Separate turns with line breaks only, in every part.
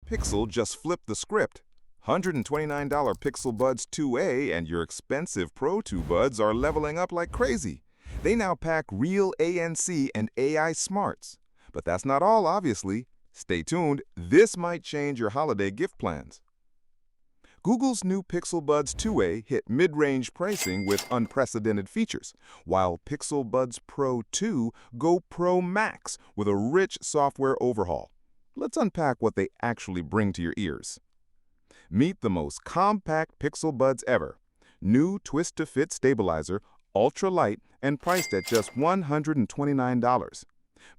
Pixel just flipped the script. $129 Pixel Buds 2a and your expensive Pro 2 buds are leveling up like crazy. They now pack real ANC and AI smarts. But that's not all, obviously. Stay tuned, this might change your holiday gift plans. Google's new Pixel Buds 2a hit mid-range pricing with unprecedented features, while Pixel Buds Pro 2 go Pro Max with a rich software overhaul. Let's unpack what they actually bring to your ears. Meet the most compact Pixel Buds ever. New twist-to-fit stabilizer, ultra-light, and priced at just $129.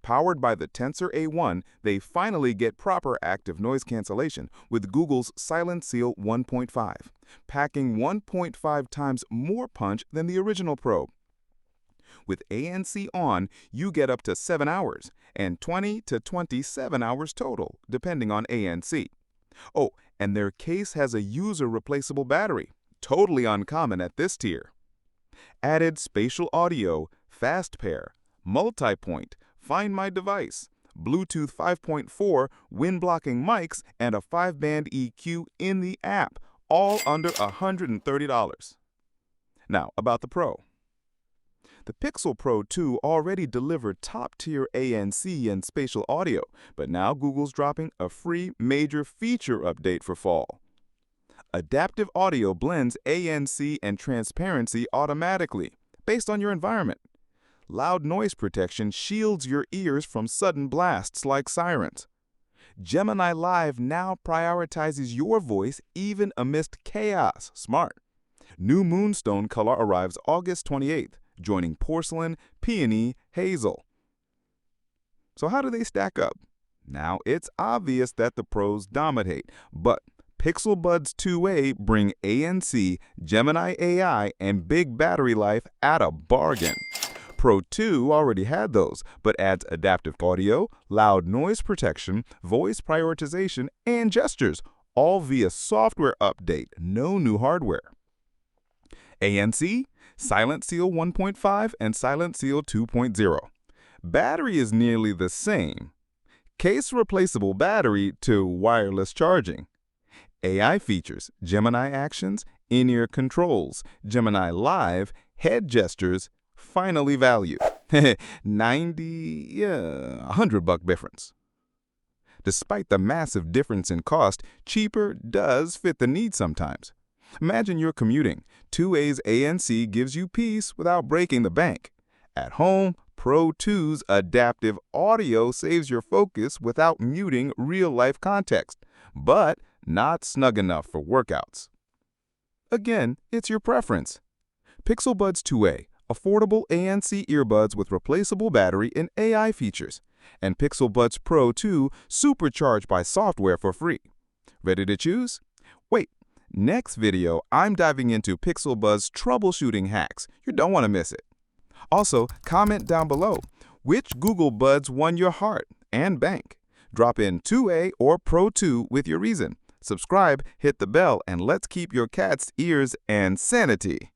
Powered by the Tensor A1, they finally get proper active noise cancellation with Google's Silent Seal 1.5, packing 1.5 times more punch than the original Pro. With ANC on, you get up to 7 hours, and 20 to 27 hours total, depending on ANC. Oh, and their case has a user-replaceable battery, totally uncommon at this tier. Added spatial audio, fast pair, multi-point, Find My Device, Bluetooth 5.4, wind-blocking mics, and a 5-band EQ in the app, all under $130. Now, about the Pro. The Pixel Pro 2 already delivered top-tier ANC and spatial audio, but now Google's dropping a free major feature update for fall. Adaptive audio blends ANC and transparency automatically, based on your environment. Loud noise protection shields your ears from sudden blasts like sirens. Gemini Live now prioritizes your voice even amidst chaos. Smart. New Moonstone color arrives August 28th, joining porcelain, peony, hazel. So how do they stack up? Now, it's obvious that the pros dominate, but Pixel Buds 2a bring ANC, Gemini AI, and big battery life at a bargain. Pro 2 already had those, but adds adaptive audio, loud noise protection, voice prioritization, and gestures, all via software update, no new hardware. ANC, Silent Seal 1.5, and Silent Seal 2.0. Battery is nearly the same. Case-replaceable battery to wireless charging. AI features, Gemini Actions, in-ear controls, Gemini Live, head gestures, finally value. $100 difference. Despite the massive difference in cost, cheaper does fit the need sometimes. Imagine you're commuting. 2a's ANC gives you peace without breaking the bank. At home, Pro 2's adaptive audio saves your focus without muting real-life context, but not snug enough for workouts. Again, it's your preference. Pixel Buds 2a, affordable ANC earbuds with replaceable battery and AI features, and Pixel Buds Pro 2 supercharged by software for free. Ready to choose? Wait, next video, I'm diving into Pixel Buds troubleshooting hacks. You don't want to miss it. Also, comment down below, which Google Buds won your heart and bank? Drop in 2a or Pro 2 with your reason. Subscribe, hit the bell, and let's keep your cat's ears and sanity.